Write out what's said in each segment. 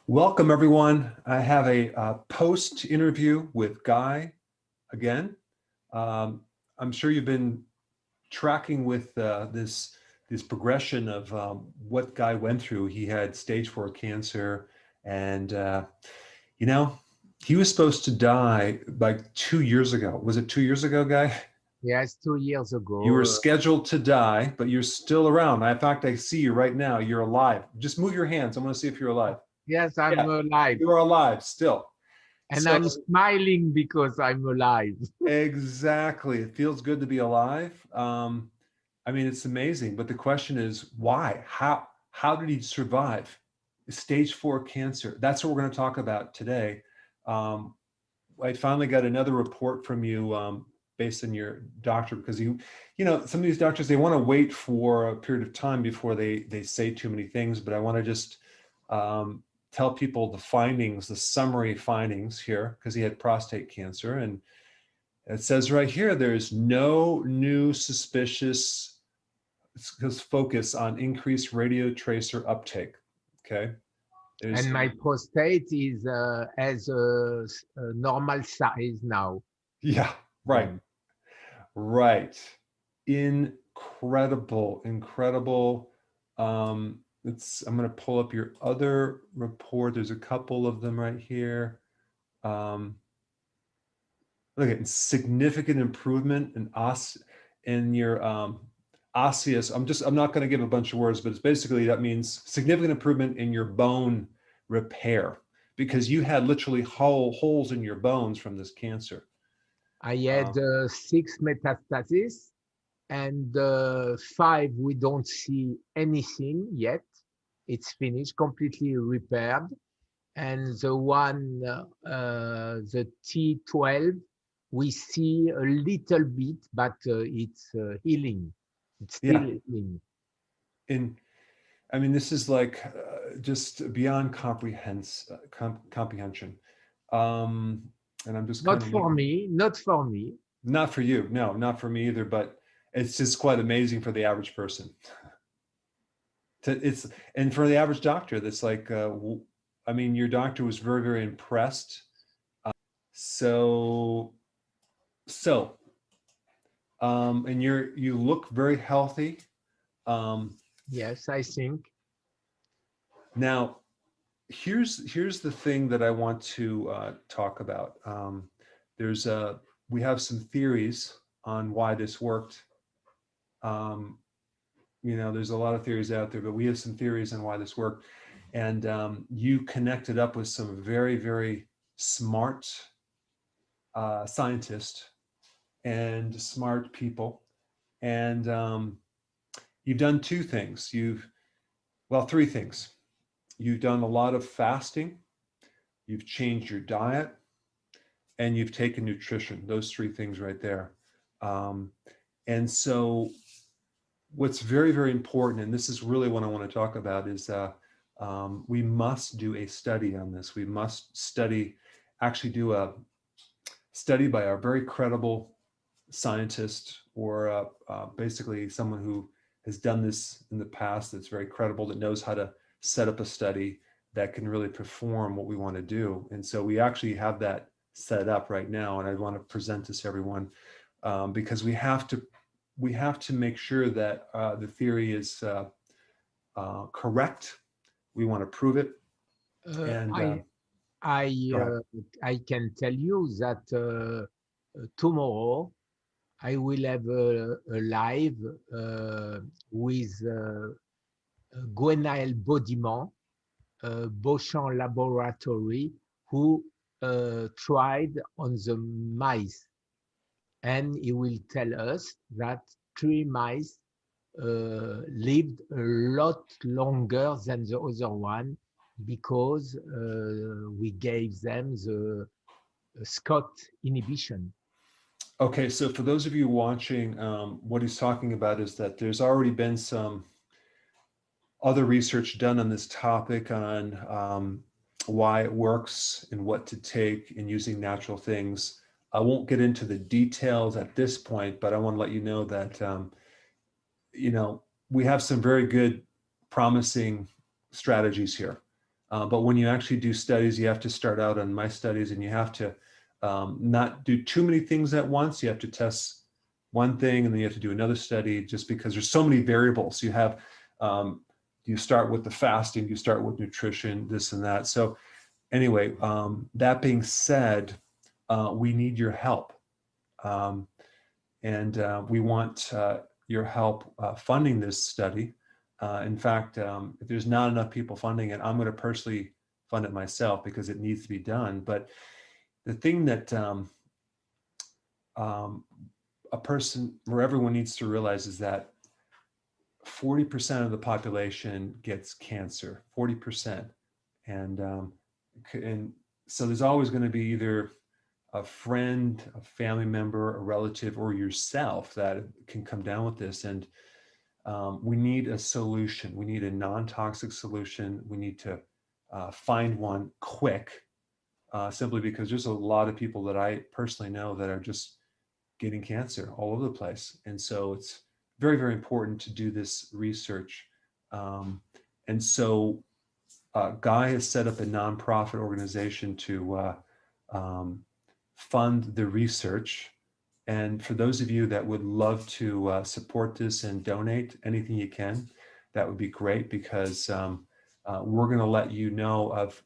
Welcome, everyone. I have a post interview with Guy again. I'm sure you've been tracking with this progression of what Guy went through. He had stage 4 cancer, and you know, he was supposed to die like 2 years ago. Was it 2 years ago, Guy? Yes, 2 years You were ago. scheduled to die, but you're still around. In fact, I see you right now. You're alive. Just move your hands. I want to see if you're alive. Yes, Yeah, I'm alive. you are alive still. And So I'm smiling because I'm alive. exactly, it feels good to be alive. I mean, it's amazing. But the question is, why? How did he survive stage 4 cancer? That's what we're going to talk about today. Um, I finally got another report from you based on your doctor, because some of these doctors, they want to wait for a period of time before they say too many things. But I want to just tell people the findings, the summary findings here, because he had prostate cancer. And it says right here, there's no new suspicious focus on increased radio tracer uptake. Okay. And my prostate is as a normal size now. Yeah, right. Right. Incredible. I'm going to pull up your other report. There's a couple of them right here. Look at significant improvement in your osseous. I'm not going to give a bunch of words, but it's basically, that means significant improvement in your bone repair, because you had literally holes in your bones from this cancer. I had 6 metastases, and 5 we don't see anything yet. It's finished, completely repaired. And the one, the T12, we see a little bit, but it's healing. It's still healing. I mean, this is like just beyond comprehension. And I'm just Not kind of for me, not for me. Not for you. No, not for me either. But it's just quite amazing for the average person. And for the average doctor, that's like, I mean, your doctor was very, very impressed. And you look very healthy. Yes, I think. Now, here's the thing that I want to talk about. We have some theories on why this worked. There's a lot of theories out there, but we have some theories on why this worked. And you connected up with some very, very smart scientists and smart people. And you've done 2 things. 3 things. You've done a lot of fasting, you've changed your diet, and you've taken nutrition. Those 3 things right there. And so what's very, very important, and this is really what I want to talk about, is we must do a study on this. We must do a study by a very credible scientist, or basically someone who has done this in the past, that's very credible, that knows how to set up a study that can really perform what we want to do. And so we actually have that set up right now, and I want to present this to everyone, because we have to make sure that the theory is correct. We want to prove it. And I can tell you that tomorrow I will have a live with Gwenaël Baudimont, Beauchamp Laboratory, who tried on the mice. And he will tell us that 3 mice lived a lot longer than the other one, because we gave them the SCOT inhibition. Okay, so for those of you watching, what he's talking about is that there's already been some other research done on this topic, on why it works and what to take in using natural things. I won't get into the details at this point, but I want to let you know that, we have some very good, promising strategies here. But when you actually do studies, you have to start out on my studies, and you have to not do too many things at once. You have to test one thing, and then you have to do another study, just because there's so many variables. You have, you start with the fasting, you start with nutrition, this and that. So anyway, that being said, we need your help. And we want your help funding this study. In fact, if there's not enough people funding it, I'm going to personally fund it myself, because it needs to be done. But the thing that a person or everyone needs to realize is that 40% of the population gets cancer, 40%. And so there's always going to be either a friend, a family member, a relative, or yourself that can come down with this. And we need a solution. We need a non-toxic solution. We need to find one quick, simply because there's a lot of people that I personally know that are just getting cancer all over the place. And so it's very, very important to do this research. And so Guy has set up a nonprofit organization to fund the research. And for those of you that would love to support this and donate anything you can, that would be great, because we're going to let you know of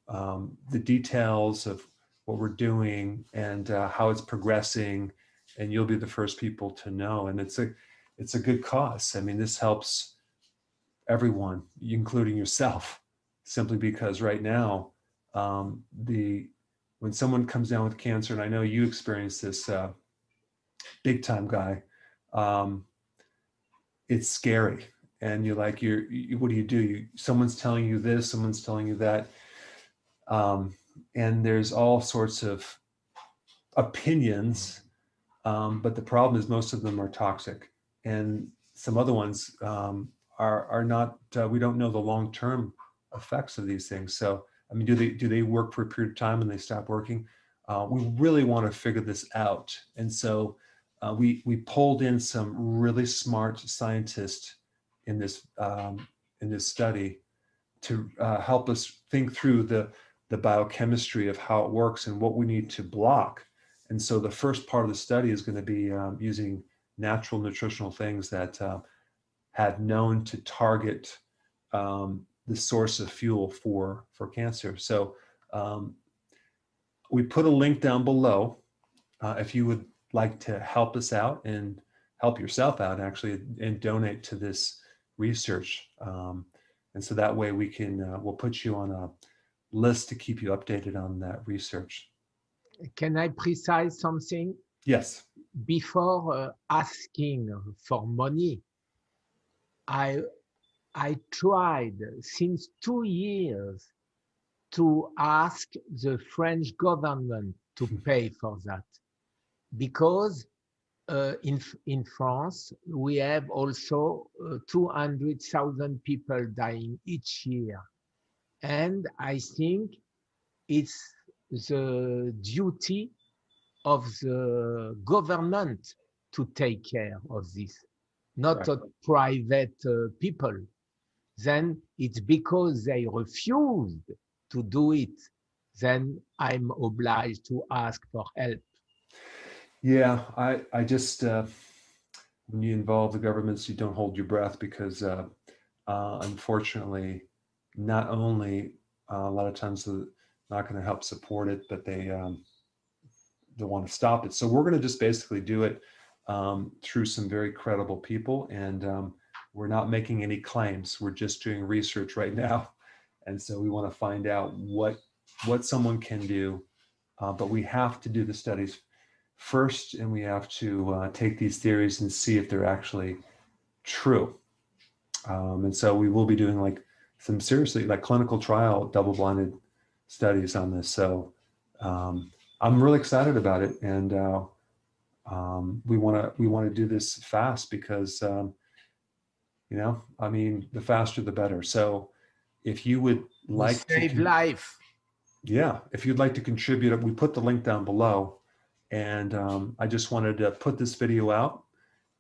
the details of what we're doing and how it's progressing, and you'll be the first people to know. And it's a good cause. I mean, this helps everyone, including yourself, simply because right now, when someone comes down with cancer, and I know you experience this big time, Guy, it's scary. And you're like, what do? Someone's telling you this, someone's telling you that. And there's all sorts of opinions, but the problem is most of them are toxic. And some other ones are not, we don't know the long-term effects of these things. So, I mean, do they work for a period of time and they stop working? We really want to figure this out. And so we pulled in some really smart scientists in this study to help us think through the biochemistry of how it works and what we need to block. And so the first part of the study is going to be using natural nutritional things that have known to target the source of fuel for cancer. So we put a link down below if you would like to help us out and help yourself out, actually, and donate to this research. And so that way we can, we'll put you on a list to keep you updated on that research. Can I precise something? Yes. Before asking for money, I tried since 2 years to ask the French government to pay for that, because in France we have also 200,000 people dying each year, and I think it's the duty of the government to take care of this, not Right. private people. Then it's because they refused to do it, then I'm obliged to ask for help. Yeah, I just, when you involve the governments, you don't hold your breath, because unfortunately, not only a lot of times they're not going to help support it, but they want to stop it. So we're going to just basically do it through some very credible people, and we're not making any claims. We're just doing research right now, and so we want to find out what someone can do, but we have to do the studies first, and we have to take these theories and see if they're actually true. And so we will be doing like some seriously like clinical trial double-blinded studies on this. So I'm really excited about it, and we want to do this fast, because I mean, the faster the better. So if you would like to save life. Yeah, if you'd like to contribute, we put the link down below. And I just wanted to put this video out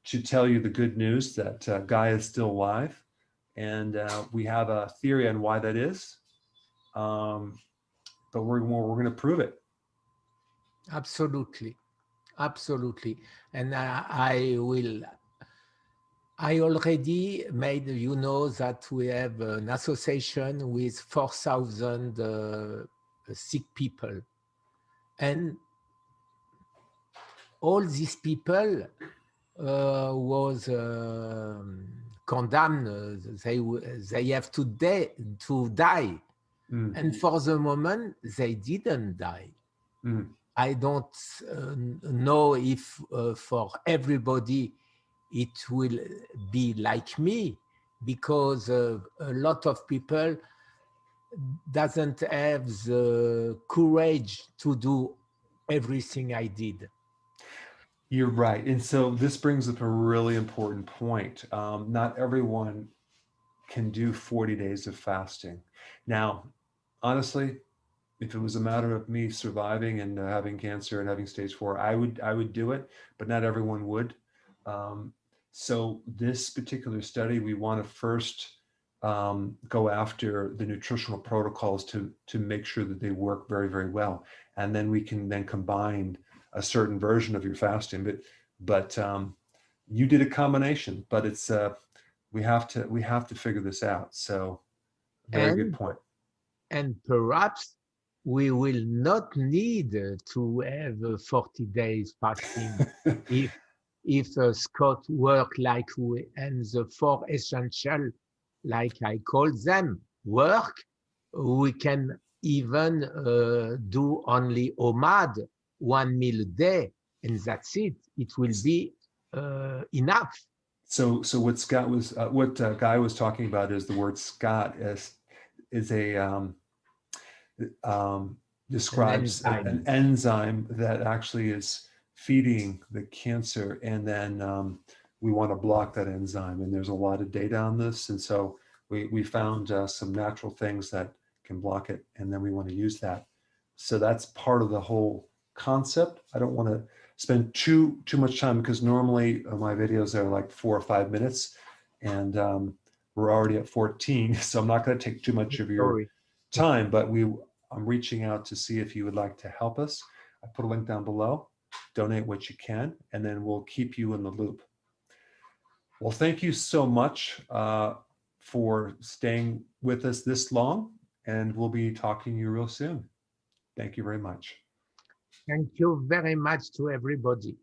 to tell you the good news that Guy is still alive. And we have a theory on why that is. but we're going to prove it. Absolutely. Absolutely. And I already made, you know, that we have an association with 4,000 sick people. And all these people was condemned. They have to die. And for the moment, they didn't die. I don't know if for everybody it will be like me, because a lot of people doesn't have the courage to do everything I did. You're right. And so this brings up a really important point. Not everyone can do 40 days of fasting. Now, honestly, if it was a matter of me surviving and having cancer and having stage 4, I would do it, but not everyone would. So this particular study, we want to first go after the nutritional protocols to make sure that they work very, very well. And then we can then combine a certain version of your fasting. But you did a combination, but it's we have to figure this out. So very good point. And perhaps we will not need to have 40 days fasting if Scott work like we, and the 4 essential, like I call them, work. We can even do only OMAD, 1 meal a day, and that's it. It will be enough. So what Scott was, Guy was talking about is the word Scott is a describes an enzyme that actually is feeding the cancer, and then we want to block that enzyme. And there's a lot of data on this, and so we found some natural things that can block it, and then we want to use that. So that's part of the whole concept. I don't want to spend too much time, because normally my videos are like 4 or 5 minutes, and we're already at 14, so I'm not going to take too much of your time, but I'm reaching out to see if you would like to help us. I put a link down below. Donate what you can, and then we'll keep you in the loop. Well, thank you so much for staying with us this long, and we'll be talking to you real soon. Thank you very much. Thank you very much to everybody.